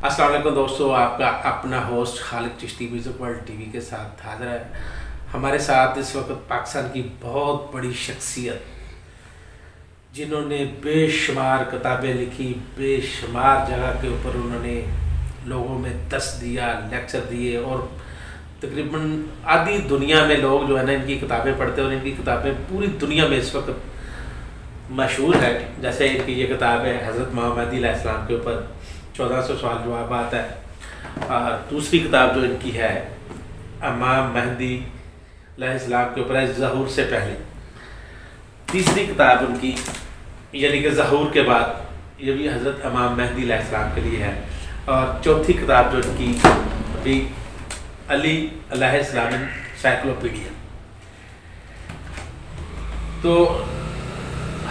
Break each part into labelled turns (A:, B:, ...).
A: السلام علیکم دوستو، آپ کا اپنا host Khalid Chishti music world TV کے ساتھ حاضر ہے۔ ہمارے ساتھ اس وقت پاکستان کی بہت بڑی شخصیت جنہوں نے بے شمار کتابیں لکھی، بے شمار جگہ کے اوپر انہوں نے لوگوں میں درس دیا، لیکچر دیے، اور تقریباً آدھی دنیا میں لوگ جو ہے نا ان کی کتابیں پڑھتے ہیں، اور ان کی کتابیں پوری دنیا میں اس وقت مشہور ہے۔ جیسے ان کی یہ کتاب ہے حضرت محمد مہدی علیہ السلام کے اوپر 1400 سوال جوابات ہے، اور دوسری کتاب جو ان کی ہے امام مہدی علیہ السلام کے اوپر ہے ظہور سے پہلے، تیسری کتاب ان کی یعنی کہ ظہور کے بعد یہ بھی حضرت امام مہدی علیہ السلام کے لیے ہے، اور چوتھی کتاب جو ان کی ابھی علی علیہ السلام انسائکلوپیڈیا۔ تو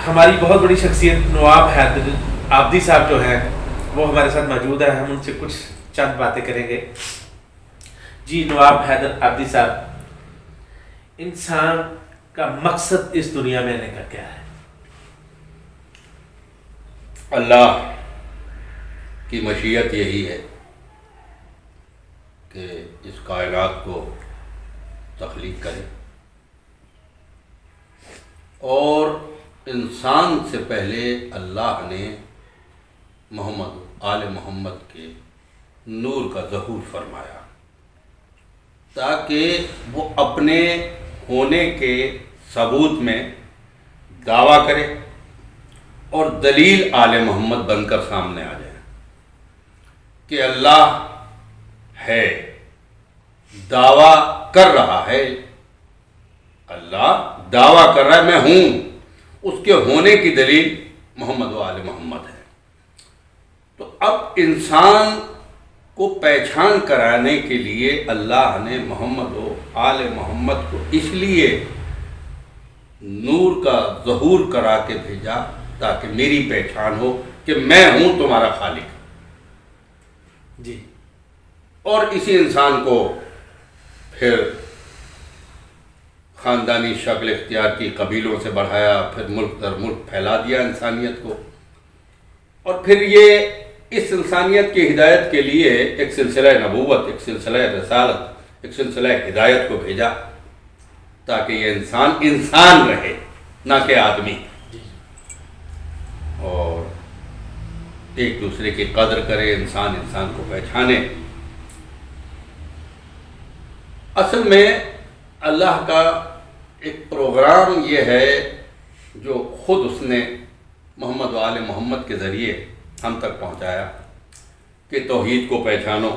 A: ہماری بہت بڑی شخصیت نواب حیدر آبدی صاحب جو ہیں وہ ہمارے ساتھ موجود ہیں، ہم ان سے کچھ چند باتیں کریں گے۔ جی نواب حیدر آبدی صاحب، انسان کا مقصد اس دنیا میں آنے کا کیا ہے؟
B: اللہ کی مشیت یہی ہے کہ اس کائنات کو تخلیق کرے، اور انسان سے پہلے اللہ نے آل محمد کے نور کا ظہور فرمایا تاکہ وہ اپنے ہونے کے ثبوت میں دعویٰ کرے اور دلیل آل محمد بن کر سامنے آ جائے کہ اللہ ہے، دعویٰ کر رہا ہے، اللہ دعویٰ کر رہا ہے میں ہوں، اس کے ہونے کی دلیل محمد و آل محمد ہے۔ تو اب انسان کو پہچان کرانے کے لیے اللہ نے محمد و آل محمد کو اس لیے نور کا ظہور کرا کے بھیجا تاکہ میری پہچان ہو کہ میں ہوں تمہارا خالق
A: جی،
B: اور اسی انسان کو پھر خاندانی شکل اختیار کی، قبیلوں سے بڑھایا، پھر ملک در ملک پھیلا دیا انسانیت کو، اور پھر یہ اس انسانیت کی ہدایت کے لیے ایک سلسلہ نبوت، ایک سلسلہ رسالت، ایک سلسلہ ہدایت کو بھیجا تاکہ یہ انسان رہے نہ کہ آدمی، اور ایک دوسرے کی قدر کرے، انسان کو پہچانے۔ اصل میں اللہ کا ایک پروگرام یہ ہے جو خود اس نے محمد و آل محمد کے ذریعے ہم تک پہنچایا کہ توحید کو پہچانو،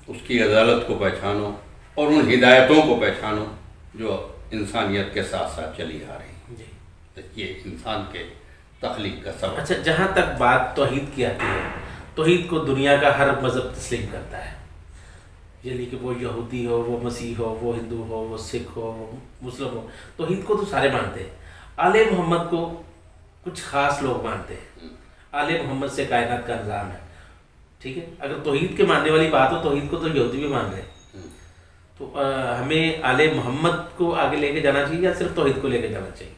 B: اس کی عدالت کو پہچانو، اور ان ہدایتوں کو پہچانو جو انسانیت کے ساتھ ساتھ چلی آ رہی ہیں۔ یہ انسان کے تخلیق کا سبب۔
A: اچھا، جہاں تک بات توحید کی آتی ہے، توحید کو دنیا کا ہر مذہب تسلیم کرتا ہے، یعنی کہ وہ یہودی ہو، وہ مسیح ہو، وہ ہندو ہو، وہ سکھ ہو، وہ مسلم ہو، توحید کو تو سارے مانتے ہیں۔ آل محمد کو کچھ خاص لوگ مانتے ہیں، آل محمد سے کائنات کا نظام ہے، ٹھیک ہے۔ اگر توحید کے ماننے والی بات ہو، توحید کو تو یہودی بھی مان رہے ہیں، تو ہمیں آل محمد کو آگے لے کے جانا چاہیے یا صرف توحید کو لے کے جانا چاہیے؟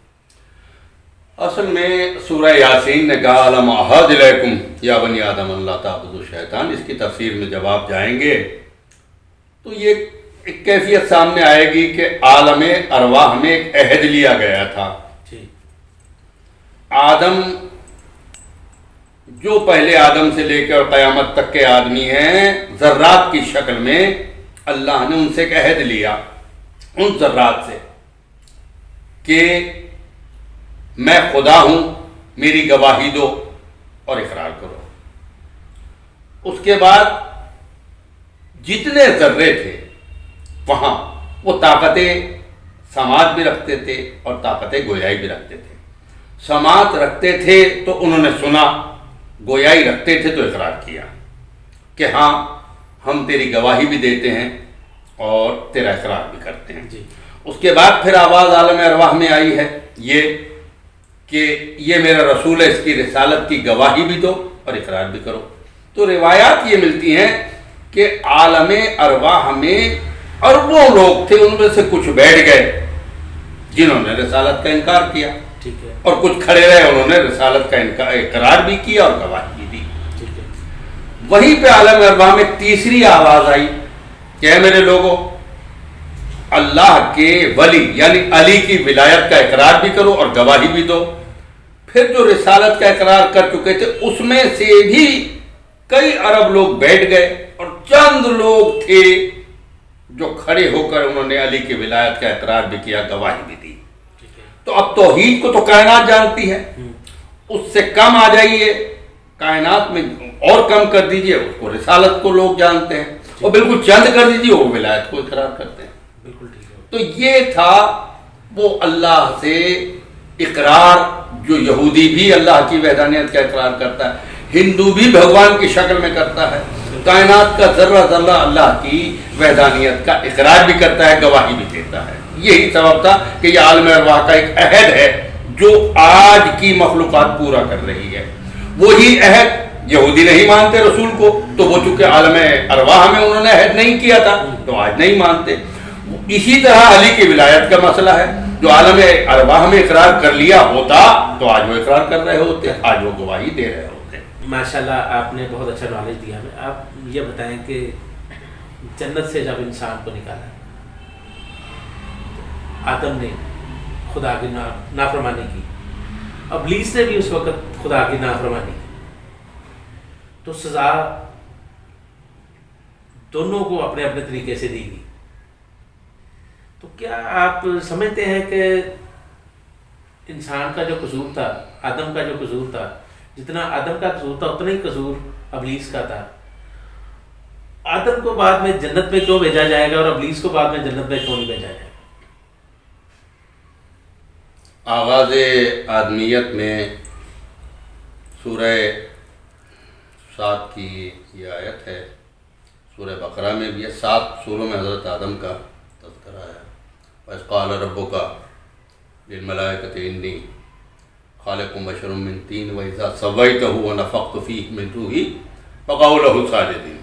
B: اصل میں سورہ یاسین نے کہا علم احد علیکم یا بنی آدم اللہ تعبدوا الشیطان، اس کی تفسیر میں جب آپ جائیں گے تو یہ ایک کیفیت سامنے آئے گی کہ عالم ارواح میں ایک عہد لیا گیا تھا۔ آدم جو پہلے آدم سے لے کر قیامت تک کے آدمی ہیں، ذرات کی شکل میں اللہ نے ان سے ایک عہد لیا، ان ذرات سے، کہ میں خدا ہوں، میری گواہی دو اور اقرار کرو۔ اس کے بعد جتنے ذرے تھے وہاں وہ طاقتیں سماعت بھی رکھتے تھے اور طاقتیں گویائی بھی رکھتے تھے۔ سماعت رکھتے تھے تو انہوں نے سنا، گویائی رکھتے تھے تو اقرار کیا کہ ہاں ہم تیری گواہی بھی دیتے ہیں اور تیرا اقرار بھی کرتے ہیں۔ اس کے بعد پھر آواز عالم ارواح میں آئی ہے یہ کہ یہ میرا رسول ہے، اس کی رسالت کی گواہی بھی دو اور اقرار بھی کرو۔ تو روایات یہ ملتی ہیں کہ عالم ارواح میں اربوں لوگ تھے، ان میں سے کچھ بیٹھ گئے جنہوں نے رسالت کا انکار کیا،
A: ٹھیک ہے،
B: اور کچھ کھڑے رہے، انہوں نے رسالت کا اقرار بھی کیا اور گواہی بھی دی۔ وہیں پہ عالم ارواح میں تیسری آواز آئی کہ اے میرے لوگوں، اللہ کے ولی یعنی علی کی ولایت کا اقرار بھی کرو اور گواہی بھی دو۔ پھر جو رسالت کا اقرار کر چکے تھے اس میں سے بھی کئی ارب لوگ بیٹھ گئے اور چند لوگ تھے جو کھڑے ہو کر انہوں نے علی کی ولایت کا اقرار بھی کیا، گواہی بھی دی۔ تو اب توحید کو تو کائنات جانتی ہے، اس سے کم آ جائیے کائنات میں اور کم کر دیجئے، اس کو رسالت کو لوگ جانتے ہیں، اور بالکل چند کر دیجئے وہ ولایت کو اقرار کرتے ہیں۔
A: بالکل ٹھیک ہے۔
B: تو یہ تھا وہ اللہ سے اقرار جو یہودی بھی اللہ کی وحدانیت کا اقرار کرتا ہے، ہندو بھی بھگوان کی شکل میں کرتا ہے، کائنات کا ذرہ ذرہ اللہ کی وحدانیت کا اقرار بھی کرتا ہے، گواہی بھی دیتا ہے۔ یہی سبب تھا کہ یہ عالم ارواح کا ایک عہد ہے جو آج کی مخلوقات پورا کر رہی ہے۔ وہی عہد یہودی نہیں مانتے رسول کو، تو وہ چونکہ عالم ارواح میں انہوں نے عہد نہیں کیا تھا تو آج نہیں مانتے۔ اسی طرح علی کی ولایت کا مسئلہ ہے، جو عالم ارواح میں اقرار کر لیا ہوتا تو آج وہ اقرار کر رہے ہوتے، آج وہ گواہی دے رہے ہوتے۔
A: ماشاءاللہ آپ نے بہت اچھا نالج دیا ہمیں۔ آپ یہ بتائیں کہ جنت سے جب انسان کو نکالا، آدم نے خدا کی نافرمانی کی، ابلیس نے بھی اس وقت خدا کی نافرمانی کی، تو سزا دونوں کو اپنے اپنے طریقے سے دی گئی۔ تو کیا آپ سمجھتے ہیں کہ انسان کا جو قصور تھا، آدم کا جو قصور تھا، جتنا آدم کا قصور تھا اتنا ہی قصور ابلیس کا تھا؟ آدم کو بعد میں جنت میں کیوں بھیجا جائے گا اور ابلیس کو بعد میں جنت میں کیوں نہیں بھیجا جائے گا؟
B: آغاز آدمیت میں سورہ 7 کی یہ آیت ہے، سورہ بقرہ میں بھی ہے، 7 سوروں میں حضرت آدم کا تذکرہ ہے۔ وَإِذْ قَالَ رَبُّكَ لِلْمَلَائِكَةِ إِنِّي خَالِقٌ بَشَرٌ مِّن طِينٍ وَإِذَا سَوَّيْتُهُ وَنَفَخْتُ فِيهِ مِن رُوحِي فَقَعُوا لَهُ سَاجِدِينَ۔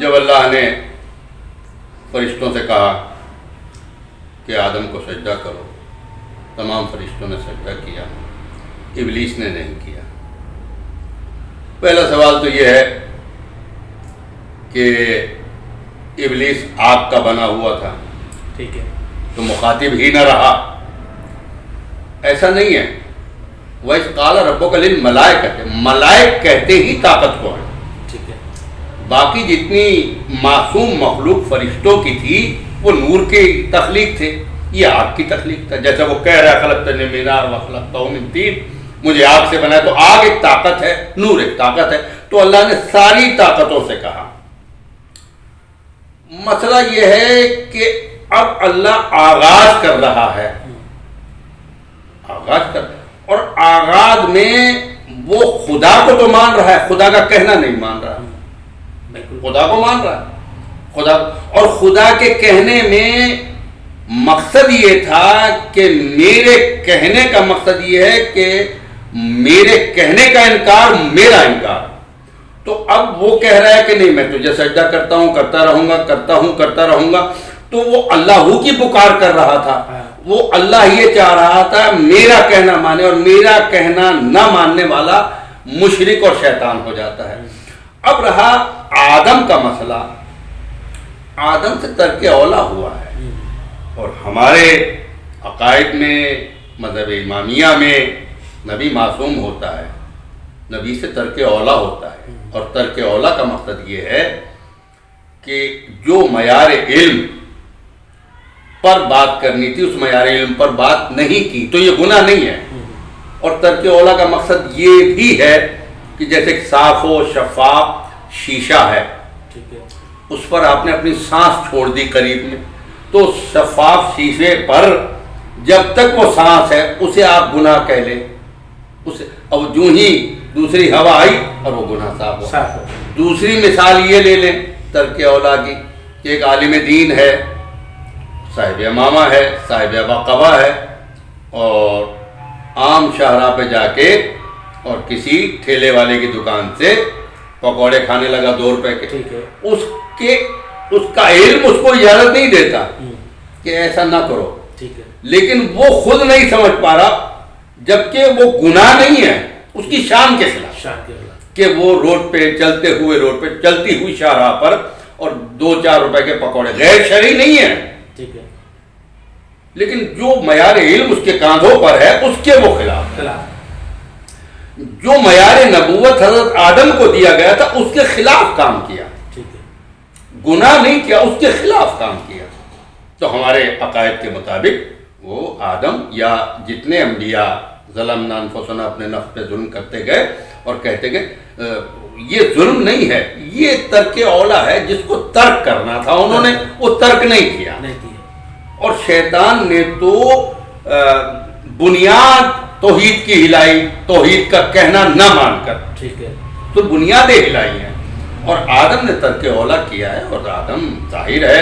B: جب اللہ نے فرشتوں سے کہا کہ آدم کو سجدہ کرو، تمام فرشتوں نے سجدہ کیا، ابلیس نے نہیں کیا۔ پہلا سوال تو یہ ہے کہ ابلیس آگ کا بنا ہوا تھا،
A: ٹھیک ہے،
B: تو مخاطب ہی نہ رہا؟ ایسا نہیں ہے۔ وَإِذْ قَالَ رَبُّكَ لِلْمَلَائِكَةِ، ملائک کہتے ہی طاقت کو ہے،
A: ٹھیک ہے۔
B: باقی جتنی معصوم مخلوق فرشتوں کی تھی وہ نور کی تخلیق تھے، یہ آگ کی تخلیق تھا۔ جیسا وہ کہہ رہا ہے خلقتنی من نار وخلقتہ من طین، مجھے آگ سے بنایا، تو آگ ایک طاقت ہے، نور ایک طاقت ہے۔ تو اللہ نے ساری طاقتوں سے کہا۔ مسئلہ یہ ہے کہ اب اللہ آغاز کر رہا ہے، آغاز کر، اور آغاز میں وہ خدا کو تو مان رہا ہے، خدا کا کہنا نہیں مان رہا، خدا کو مان رہا ہے، خدا، اور خدا کے کہنے میں مقصد یہ تھا کہ میرے کہنے کا مقصد یہ ہے کہ میرے کہنے کا انکار میرا انکار۔ تو اب وہ کہہ رہا ہے کہ نہیں، میں تجھے سجدہ کرتا ہوں، کرتا رہوں گا، کرتا رہوں گا، تو وہ اللہ کی پکار کر رہا تھا۔ وہ اللہ یہ چاہ رہا تھا میرا کہنا مانے، اور میرا کہنا نہ ماننے والا مشرک اور شیطان ہو جاتا ہے۔ اب رہا آدم کا مسئلہ، آدم سے ترک اولا ہوا ہے، اور ہمارے عقائد میں، مذہب امامیہ میں، نبی معصوم ہوتا ہے، نبی سے ترک اولا ہوتا ہے، اور ترک اولا کا مقصد یہ ہے کہ جو معیار علم پر بات کرنی تھی اس معیار علم پر بات نہیں کی تو یہ گناہ نہیں ہے۔ اور ترک اولا کا مقصد یہ بھی ہے کہ جیسے صاف و شفاف شیشہ ہے، اس پر آپ نے اپنی سانس چھوڑ دی قریب میں، تو شفاف شیشے پر جب تک وہ سانس ہے اسے آپ گناہ کہہ لیں، اسے اب جو ہی دوسری ہوا آئی اور وہ گناہ صاف ہو۔ دوسری مثال یہ لے لیں ترک اولا کی کہ ایک عالم دین ہے، صاحب امامہ ہے، صاحب باقبہ ہے، اور عام شاہراہ پہ جا کے اور کسی ٹھیلے والے کی دکان سے پکوڑے کھانے لگا 2 روپے کے، اس کا علم اس کو اجازت نہیں دیتا کہ ایسا نہ کرو، لیکن وہ خود نہیں سمجھ پا رہا، جبکہ وہ گناہ نہیں ہے، اس کی شان کے خلاف کہ وہ روڈ پہ چلتے ہوئے چلتی ہوئی شاہراہ پر اور 2-4 روپے کے پکوڑے، غیر شرعی نہیں ہے،
A: ٹھیک ہے،
B: لیکن جو معیار علم اس کے کاندھوں پر ہے اس کے وہ خلاف ہے. جو معیار نبوت حضرت آدم کو دیا گیا تھا اس کے خلاف کام کیا، گناہ نہیں کیا، اس کے خلاف کام کیا. تو ہمارے عقائد کے مطابق وہ آدم یا جتنے انبیاء ظلمنا انفسنا اپنے نفس پہ ظلم کرتے گئے اور کہتے گئے یہ ظلم نہیں ہے، یہ ترک اولا ہے، جس کو ترک کرنا تھا انہوں نے وہ ترک نہیں کیا. اور شیطان نے تو بنیاد توحید کی ہلائی، توحید کا کہنا نہ مان کر، ٹھیک ہے، تو بنیادیں ہلائی ہیں، اور آدم نے ترک اولا کیا ہے. اور آدم ظاہر ہے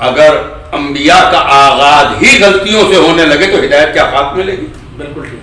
B: اگر انبیاء کا آغاز ہی غلطیوں سے ہونے لگے تو ہدایت کیا خاک ملے گی؟
A: بالکل ٹھیک.